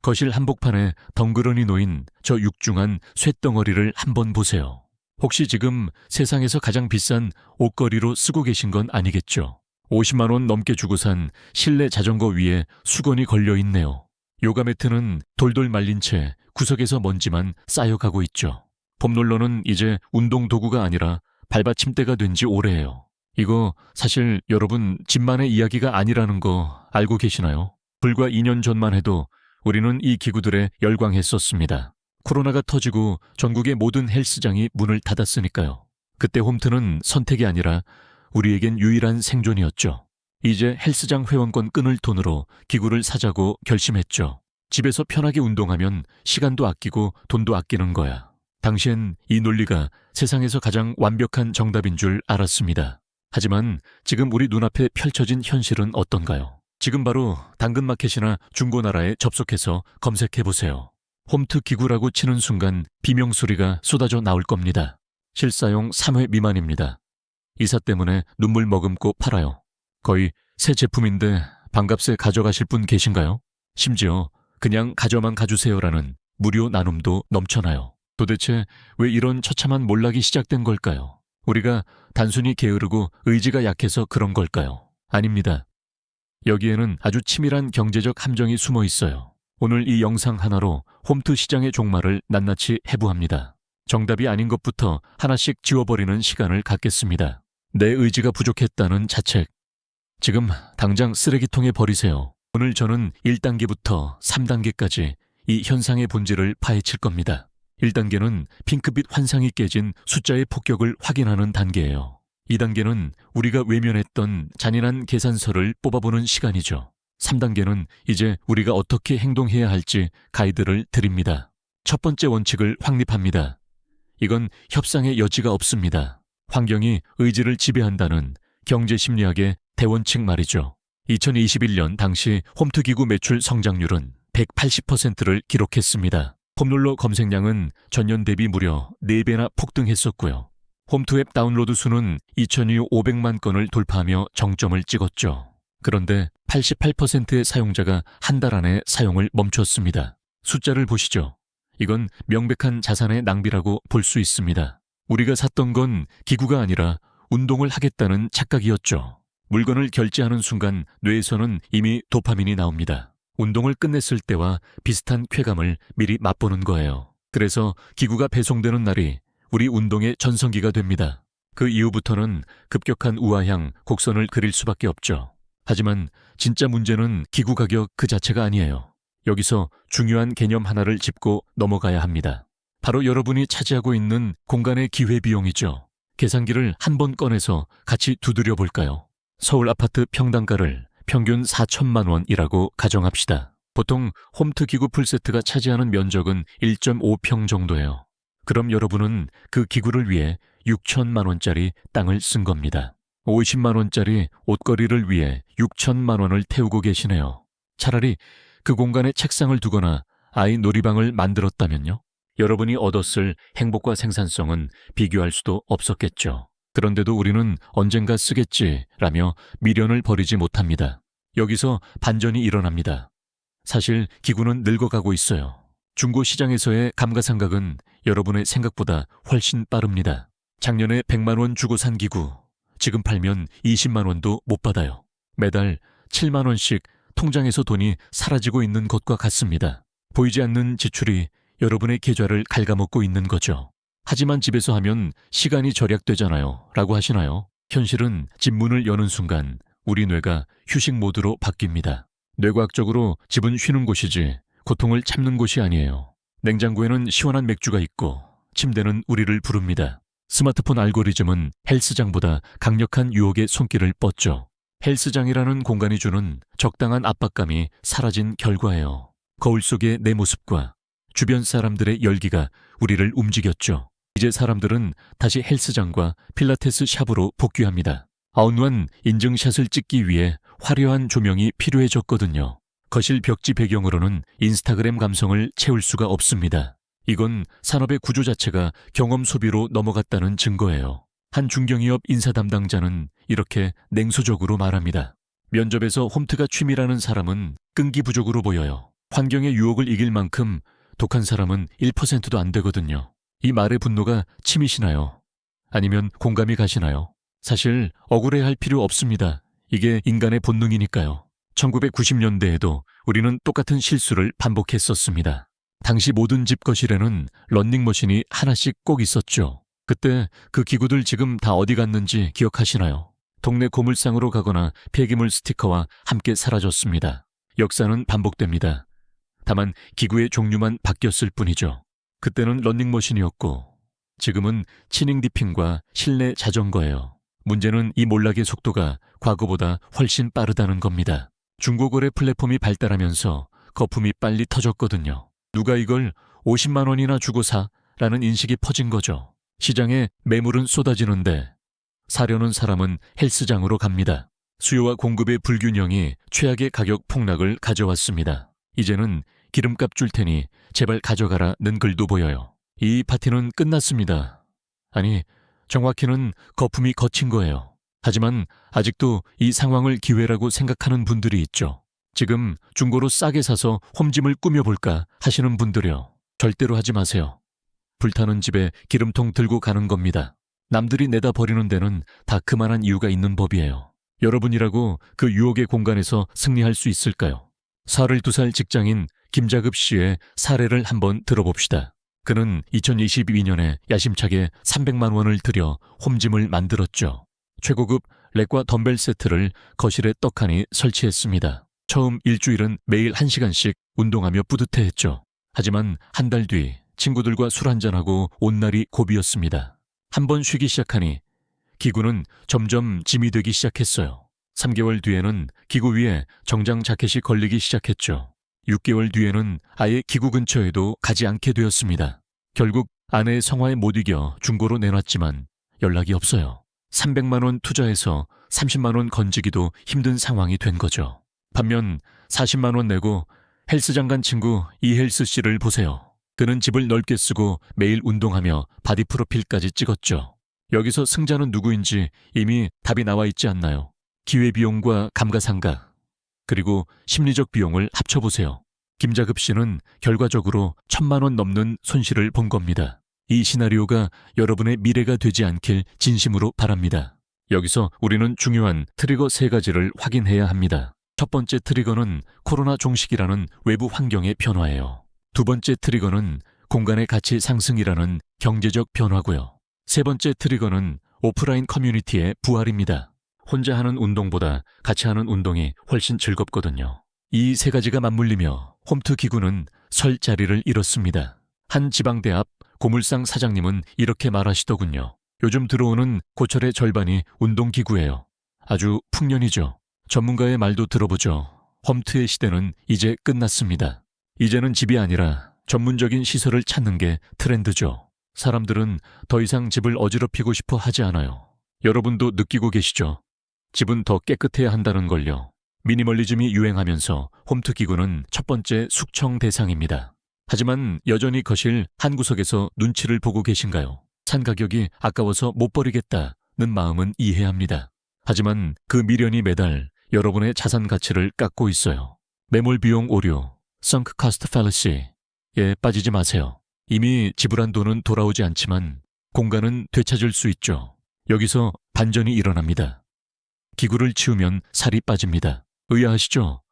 거실 한복판에 덩그러니 놓인 저 육중한 쇳덩어리를 한번 보세요. 혹시 지금 세상에서 가장 비싼 옷걸이로 쓰고 계신 건 아니겠죠? 50만 원 넘게 주고 산 실내 자전거 위에 수건이 걸려 있네요. 요가 매트는 돌돌 말린 채 구석에서 먼지만 쌓여가고 있죠. 폼롤러는 이제 운동 도구가 아니라 발받침대가 된 지 오래예요. 이거 사실 여러분 집만의 이야기가 아니라는 거 알고 계시나요? 불과 2년 전만 해도 우리는 이 기구들에 열광했었습니다. 코로나가 터지고 전국의 모든 헬스장이 문을 닫았으니까요. 그때 홈트는 선택이 아니라 우리에겐 유일한 생존이었죠. 이제 헬스장 회원권 끊을 돈으로 기구를 사자고 결심했죠. 집에서 편하게 운동하면 시간도 아끼고 돈도 아끼는 거야. 당시엔 이 논리가 세상에서 가장 완벽한 정답인 줄 알았습니다. 하지만 지금 우리 눈앞에 펼쳐진 현실은 어떤가요? 지금 바로 당근마켓이나 중고나라에 접속해서 검색해보세요. 홈트 기구라고 치는 순간 비명소리가 쏟아져 나올 겁니다. 실사용 3회 미만입니다. 이사 때문에 눈물 머금고 팔아요. 거의 새 제품인데 반값에 가져가실 분 계신가요? 심지어 그냥 가져만 가주세요라는 무료 나눔도 넘쳐나요. 도대체 왜 이런 처참한 몰락이 시작된 걸까요? 우리가 단순히 게으르고 의지가 약해서 그런 걸까요? 아닙니다. 여기에는 아주 치밀한 경제적 함정이 숨어 있어요. 오늘 이 영상 하나로 홈트 시장의 종말을 낱낱이 해부합니다. 정답이 아닌 것부터 하나씩 지워버리는 시간을 갖겠습니다. 내 의지가 부족했다는 자책. 지금 당장 쓰레기통에 버리세요. 오늘 저는 1단계부터 3단계까지 이 현상의 본질을 파헤칠 겁니다. 1단계는 핑크빛 환상이 깨진 숫자의 폭격을 확인하는 단계예요. 2단계는 우리가 외면했던 잔인한 계산서를 뽑아보는 시간이죠. 3단계는 이제 우리가 어떻게 행동해야 할지 가이드를 드립니다. 첫 번째 원칙을 확립합니다. 이건 협상의 여지가 없습니다. 환경이 의지를 지배한다는 경제심리학의 대원칙 말이죠. 2021년 당시 홈트기구 매출 성장률은 180%를 기록했습니다. 폼롤러 검색량은 전년 대비 무려 4배나 폭등했었고요. 홈트앱 다운로드 수는 2,500만 건을 돌파하며 정점을 찍었죠. 그런데 88%의 사용자가 한 달 안에 사용을 멈췄습니다. 숫자를 보시죠. 이건 명백한 자산의 낭비라고 볼 수 있습니다. 우리가 샀던 건 기구가 아니라 운동을 하겠다는 착각이었죠. 물건을 결제하는 순간 뇌에서는 이미 도파민이 나옵니다. 운동을 끝냈을 때와 비슷한 쾌감을 미리 맛보는 거예요. 그래서 기구가 배송되는 날이 우리 운동의 전성기가 됩니다. 그 이후부터는 급격한 우하향, 곡선을 그릴 수밖에 없죠. 하지만 진짜 문제는 기구 가격 그 자체가 아니에요. 여기서 중요한 개념 하나를 짚고 넘어가야 합니다. 바로 여러분이 차지하고 있는 공간의 기회비용이죠. 계산기를 한 번 꺼내서 같이 두드려 볼까요? 서울 아파트 평당가를 평균 4천만 원이라고 가정합시다. 보통 홈트 기구 풀세트가 차지하는 면적은 1.5평 정도예요. 그럼 여러분은 그 기구를 위해 6천만 원짜리 땅을 쓴 겁니다. 50만 원짜리 옷걸이를 위해 6천만 원을 태우고 계시네요. 차라리 그 공간에 책상을 두거나 아이 놀이방을 만들었다면요? 여러분이 얻었을 행복과 생산성은 비교할 수도 없었겠죠. 그런데도 우리는 언젠가 쓰겠지라며 미련을 버리지 못합니다. 여기서 반전이 일어납니다. 사실 기구는 늙어가고 있어요. 중고 시장에서의 감가상각은 여러분의 생각보다 훨씬 빠릅니다. 작년에 100만 원 주고 산 기구, 지금 팔면 20만 원도 못 받아요. 매달 7만 원씩 통장에서 돈이 사라지고 있는 것과 같습니다. 보이지 않는 지출이 여러분의 계좌를 갉아먹고 있는 거죠. 하지만 집에서 하면 시간이 절약되잖아요 라고 하시나요? 현실은 집 문을 여는 순간 우리 뇌가 휴식 모드로 바뀝니다. 뇌과학적으로 집은 쉬는 곳이지 고통을 참는 곳이 아니에요. 냉장고에는 시원한 맥주가 있고 침대는 우리를 부릅니다. 스마트폰 알고리즘은 헬스장보다 강력한 유혹의 손길을 뻗죠. 헬스장이라는 공간이 주는 적당한 압박감이 사라진 결과예요. 거울 속의 내 모습과 주변 사람들의 열기가 우리를 움직였죠. 이제 사람들은 다시 헬스장과 필라테스 샵으로 복귀합니다. 아웃완 인증샷을 찍기 위해 화려한 조명이 필요해졌거든요. 거실 벽지 배경으로는 인스타그램 감성을 채울 수가 없습니다. 이건 산업의 구조 자체가 경험 소비로 넘어갔다는 증거예요. 한 중견기업 인사 담당자는 이렇게 냉소적으로 말합니다. 면접에서 홈트가 취미라는 사람은 끈기 부족으로 보여요. 환경의 유혹을 이길 만큼 독한 사람은 1%도 안 되거든요. 이 말의 분노가 치미시나요? 아니면 공감이 가시나요? 사실 억울해할 필요 없습니다. 이게 인간의 본능이니까요. 1990년대에도 우리는 똑같은 실수를 반복했었습니다. 당시 모든 집 거실에는 런닝머신이 하나씩 꼭 있었죠. 그때 그 기구들 지금 다 어디 갔는지 기억하시나요? 동네 고물상으로 가거나 폐기물 스티커와 함께 사라졌습니다. 역사는 반복됩니다. 다만 기구의 종류만 바뀌었을 뿐이죠. 그때는 런닝머신이었고 지금은 치닝 디핑과 실내 자전거예요. 문제는 이 몰락의 속도가 과거보다 훨씬 빠르다는 겁니다. 중고거래 플랫폼이 발달하면서 거품이 빨리 터졌거든요. 누가 이걸 50만 원이나 주고 사? 라는 인식이 퍼진 거죠. 시장에 매물은 쏟아지는데 사려는 사람은 헬스장으로 갑니다. 수요와 공급의 불균형이 최악의 가격 폭락을 가져왔습니다. 이제는 기름값 줄 테니 제발 가져가라는 글도 보여요. 이 파티는 끝났습니다. 아니, 정확히는 거품이 거친 거예요. 하지만 아직도 이 상황을 기회라고 생각하는 분들이 있죠. 지금 중고로 싸게 사서 홈짐을 꾸며볼까 하시는 분들이요. 절대로 하지 마세요. 불타는 집에 기름통 들고 가는 겁니다. 남들이 내다 버리는 데는 다 그만한 이유가 있는 법이에요. 여러분이라고 그 유혹의 공간에서 승리할 수 있을까요? 42살 직장인 김자급 씨의 사례를 한번 들어봅시다. 그는 2022년에 야심차게 300만 원을 들여 홈짐을 만들었죠. 최고급 렉과 덤벨 세트를 거실에 떡하니 설치했습니다. 처음 일주일은 매일 1시간씩 운동하며 뿌듯해했죠. 하지만 한 달 뒤 친구들과 술 한잔하고 온 날이 고비였습니다. 한번 쉬기 시작하니 기구는 점점 짐이 되기 시작했어요. 3개월 뒤에는 기구 위에 정장 자켓이 걸리기 시작했죠. 6개월 뒤에는 아예 기구 근처에도 가지 않게 되었습니다. 결국 아내의 성화에 못 이겨 중고로 내놨지만 연락이 없어요. 300만 원 투자해서 30만 원 건지기도 힘든 상황이 된 거죠. 반면 40만 원 내고 헬스장 간 친구 이헬스 씨를 보세요. 그는 집을 넓게 쓰고 매일 운동하며 바디 프로필까지 찍었죠. 여기서 승자는 누구인지 이미 답이 나와 있지 않나요? 기회비용과 감가상각, 그리고 심리적 비용을 합쳐보세요. 김자급 씨는 결과적으로 1,000만 원 넘는 손실을 본 겁니다. 이 시나리오가 여러분의 미래가 되지 않길 진심으로 바랍니다. 여기서 우리는 중요한 트리거 3가지를 확인해야 합니다. 첫 번째 트리거는 코로나 종식이라는 외부 환경의 변화예요. 두 번째 트리거는 공간의 가치 상승이라는 경제적 변화고요. 세 번째 트리거는 오프라인 커뮤니티의 부활입니다. 혼자 하는 운동보다 같이 하는 운동이 훨씬 즐겁거든요. 이 3가지가 맞물리며 홈트 기구는 설 자리를 잃었습니다. 한 지방대 앞 고물상 사장님은 이렇게 말하시더군요. 요즘 들어오는 고철의 절반이 운동기구예요. 아주 풍년이죠. 전문가의 말도 들어보죠. 홈트의 시대는 이제 끝났습니다. 이제는 집이 아니라 전문적인 시설을 찾는 게 트렌드죠. 사람들은 더 이상 집을 어지럽히고 싶어 하지 않아요. 여러분도 느끼고 계시죠? 집은 더 깨끗해야 한다는 걸요. 미니멀리즘이 유행하면서 홈트 기구는 첫 번째 숙청 대상입니다. 하지만 여전히 거실 한 구석에서 눈치를 보고 계신가요? 산 가격이 아까워서 못 버리겠다는 마음은 이해합니다. 하지만 그 미련이 매달 여러분의 자산 가치를 깎고 있어요. 매몰 비용 오류, sunk cost fallacy에 빠지지 마세요. 이미 지불한 돈은 돌아오지 않지만 공간은 되찾을 수 있죠. 여기서 반전이 일어납니다. 기구를 치우면 살이 빠집니다. 의아하시죠?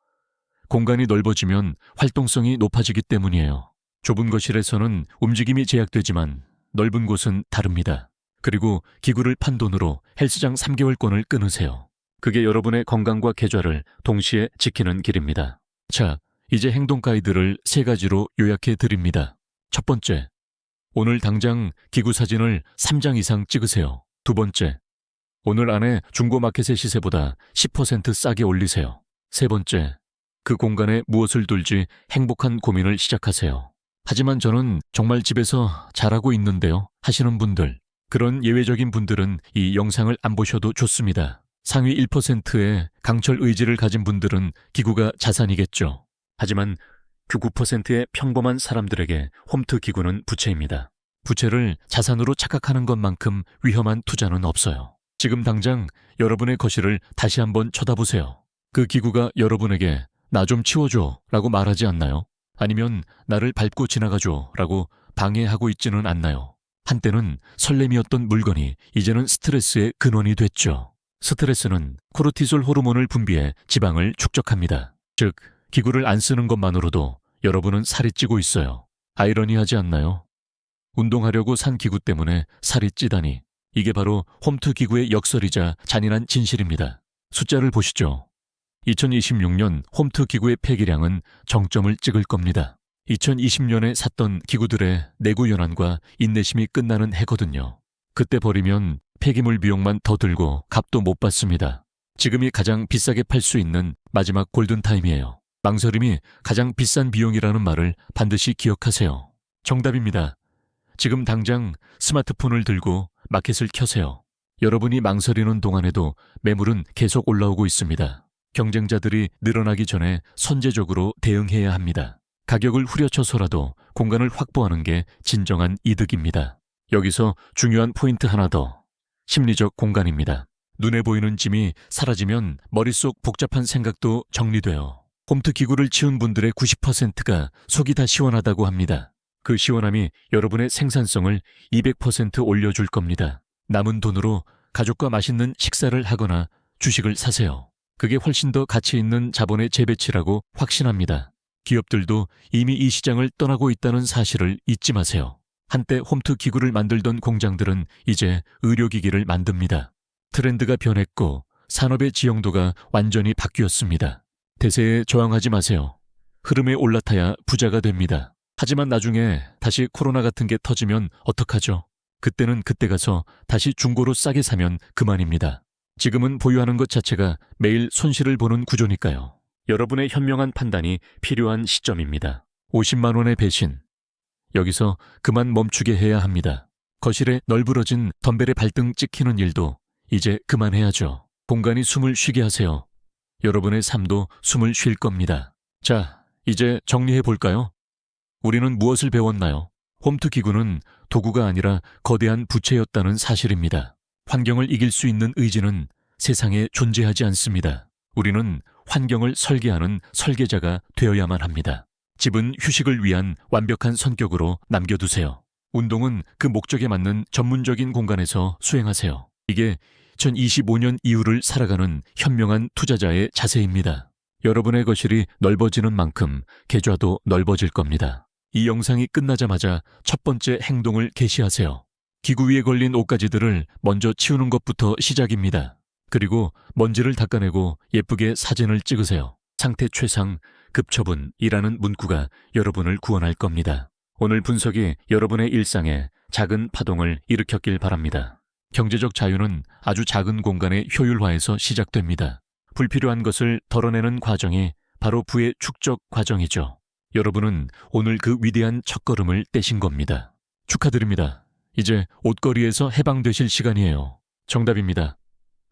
공간이 넓어지면 활동성이 높아지기 때문이에요. 좁은 거실에서는 움직임이 제약되지만 넓은 곳은 다릅니다. 그리고 기구를 판 돈으로 헬스장 3개월권을 끊으세요. 그게 여러분의 건강과 계좌를 동시에 지키는 길입니다. 자, 이제 행동 가이드를 3가지로 요약해 드립니다. 첫 번째, 오늘 당장 기구 사진을 3장 이상 찍으세요. 두 번째, 오늘 안에 중고마켓의 시세보다 10% 싸게 올리세요. 세 번째, 그 공간에 무엇을 둘지 행복한 고민을 시작하세요. 하지만 저는 정말 집에서 잘하고 있는데요 하시는 분들, 그런 예외적인 분들은 이 영상을 안 보셔도 좋습니다. 상위 1%의 강철 의지를 가진 분들은 기구가 자산이겠죠. 하지만 그 9%의 평범한 사람들에게 홈트 기구는 부채입니다. 부채를 자산으로 착각하는 것만큼 위험한 투자는 없어요. 지금 당장 여러분의 거실을 다시 한번 쳐다보세요. 그 기구가 여러분에게 나 좀 치워줘 라고 말하지 않나요? 아니면 나를 밟고 지나가줘 라고 방해하고 있지는 않나요? 한때는 설렘이었던 물건이 이제는 스트레스의 근원이 됐죠. 스트레스는 코르티솔 호르몬을 분비해 지방을 축적합니다. 즉, 기구를 안 쓰는 것만으로도 여러분은 살이 찌고 있어요. 아이러니하지 않나요? 운동하려고 산 기구 때문에 살이 찌다니. 이게 바로 홈트 기구의 역설이자 잔인한 진실입니다. 숫자를 보시죠. 2026년 홈트 기구의 폐기량은 정점을 찍을 겁니다. 2020년에 샀던 기구들의 내구 연한과 인내심이 끝나는 해거든요. 그때 버리면 폐기물 비용만 더 들고 값도 못 받습니다. 지금이 가장 비싸게 팔 수 있는 마지막 골든타임이에요. 망설임이 가장 비싼 비용이라는 말을 반드시 기억하세요. 정답입니다. 지금 당장 스마트폰을 들고 마켓을 켜세요. 여러분이 망설이는 동안에도 매물은 계속 올라오고 있습니다. 경쟁자들이 늘어나기 전에 선제적으로 대응해야 합니다. 가격을 후려쳐서라도 공간을 확보하는 게 진정한 이득입니다. 여기서 중요한 포인트 하나 더. 심리적 공간입니다. 눈에 보이는 짐이 사라지면 머릿속 복잡한 생각도 정리돼요. 홈트 기구를 치운 분들의 90%가 속이 다 시원하다고 합니다. 그 시원함이 여러분의 생산성을 200% 올려줄 겁니다. 남은 돈으로 가족과 맛있는 식사를 하거나 주식을 사세요. 그게 훨씬 더 가치 있는 자본의 재배치라고 확신합니다. 기업들도 이미 이 시장을 떠나고 있다는 사실을 잊지 마세요. 한때 홈트 기구를 만들던 공장들은 이제 의료기기를 만듭니다. 트렌드가 변했고 산업의 지형도가 완전히 바뀌었습니다. 대세에 저항하지 마세요. 흐름에 올라타야 부자가 됩니다. 하지만 나중에 다시 코로나 같은 게 터지면 어떡하죠? 그때는 그때 가서 다시 중고로 싸게 사면 그만입니다. 지금은 보유하는 것 자체가 매일 손실을 보는 구조니까요. 여러분의 현명한 판단이 필요한 시점입니다. 50만 원의 배신. 여기서 그만 멈추게 해야 합니다. 거실에 널브러진 덤벨에 발등 찍히는 일도 이제 그만해야죠. 공간이 숨을 쉬게 하세요. 여러분의 삶도 숨을 쉴 겁니다. 자, 이제 정리해 볼까요? 우리는 무엇을 배웠나요? 홈트 기구는 도구가 아니라 거대한 부채였다는 사실입니다. 환경을 이길 수 있는 의지는 세상에 존재하지 않습니다. 우리는 환경을 설계하는 설계자가 되어야만 합니다. 집은 휴식을 위한 완벽한 선격으로 남겨두세요. 운동은 그 목적에 맞는 전문적인 공간에서 수행하세요. 이게 2025년 이후를 살아가는 현명한 투자자의 자세입니다. 여러분의 거실이 넓어지는 만큼 계좌도 넓어질 겁니다. 이 영상이 끝나자마자 첫 번째 행동을 개시하세요. 기구 위에 걸린 옷가지들을 먼저 치우는 것부터 시작입니다. 그리고 먼지를 닦아내고 예쁘게 사진을 찍으세요. 상태 최상, 급처분이라는 문구가 여러분을 구원할 겁니다. 오늘 분석이 여러분의 일상에 작은 파동을 일으켰길 바랍니다. 경제적 자유는 아주 작은 공간의 효율화에서 시작됩니다. 불필요한 것을 덜어내는 과정이 바로 부의 축적 과정이죠. 여러분은 오늘 그 위대한 첫걸음을 떼신 겁니다. 축하드립니다. 이제 옷걸이에서 해방되실 시간이에요. 정답입니다.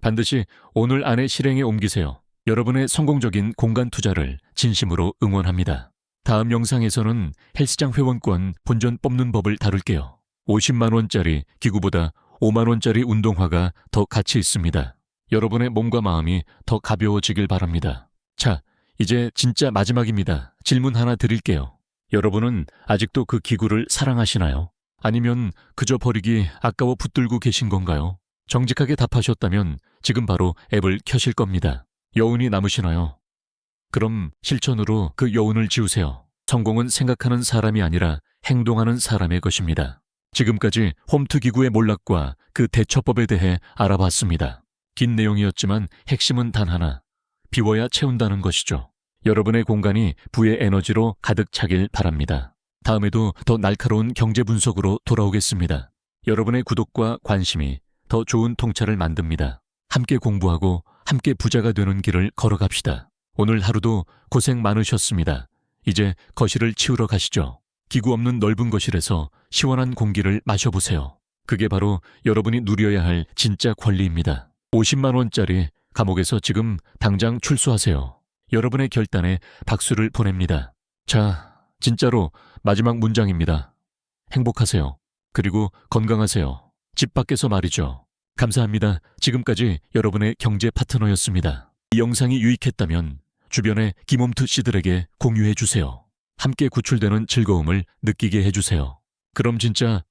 반드시 오늘 안에 실행에 옮기세요. 여러분의 성공적인 공간 투자를 진심으로 응원합니다. 다음 영상에서는 헬스장 회원권 본전 뽑는 법을 다룰게요. 50만 원짜리 기구보다 5만 원짜리 운동화가 더 가치 있습니다. 여러분의 몸과 마음이 더 가벼워지길 바랍니다. 자, 이제 진짜 마지막입니다. 질문 하나 드릴게요. 여러분은 아직도 그 기구를 사랑하시나요? 아니면 그저 버리기 아까워 붙들고 계신 건가요? 정직하게 답하셨다면 지금 바로 앱을 켜실 겁니다. 여운이 남으시나요? 그럼 실천으로 그 여운을 지우세요. 성공은 생각하는 사람이 아니라 행동하는 사람의 것입니다. 지금까지 홈트 기구의 몰락과 그 대처법에 대해 알아봤습니다. 긴 내용이었지만 핵심은 단 하나. 비워야 채운다는 것이죠. 여러분의 공간이 부의 에너지로 가득 차길 바랍니다. 다음에도 더 날카로운 경제 분석으로 돌아오겠습니다. 여러분의 구독과 관심이 더 좋은 통찰을 만듭니다. 함께 공부하고 함께 부자가 되는 길을 걸어갑시다. 오늘 하루도 고생 많으셨습니다. 이제 거실을 치우러 가시죠. 기구 없는 넓은 거실에서 시원한 공기를 마셔보세요. 그게 바로 여러분이 누려야 할 진짜 권리입니다. 50만 원짜리 감옥에서 지금 당장 출소하세요. 여러분의 결단에 박수를 보냅니다. 자, 진짜로 마지막 문장입니다. 행복하세요. 그리고 건강하세요. 집 밖에서 말이죠. 감사합니다. 지금까지 여러분의 경제 파트너였습니다. 이 영상이 유익했다면 주변의 김홈트 씨들에게 공유해 주세요. 함께 구출되는 즐거움을 느끼게 해주세요. 그럼 진짜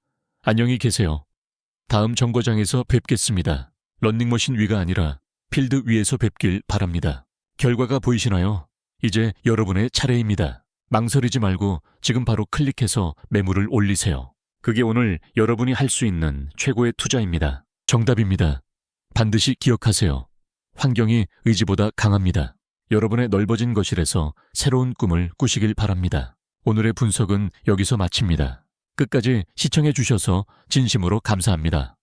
안녕히 계세요. 다음 정거장에서 뵙겠습니다. 런닝머신 위가 아니라 필드 위에서 뵙길 바랍니다. 결과가 보이시나요? 이제 여러분의 차례입니다. 망설이지 말고 지금 바로 클릭해서 매물을 올리세요. 그게 오늘 여러분이 할 수 있는 최고의 투자입니다. 정답입니다. 반드시 기억하세요. 환경이 의지보다 강합니다. 여러분의 넓어진 거실에서 새로운 꿈을 꾸시길 바랍니다. 오늘의 분석은 여기서 마칩니다. 끝까지 시청해 주셔서 진심으로 감사합니다.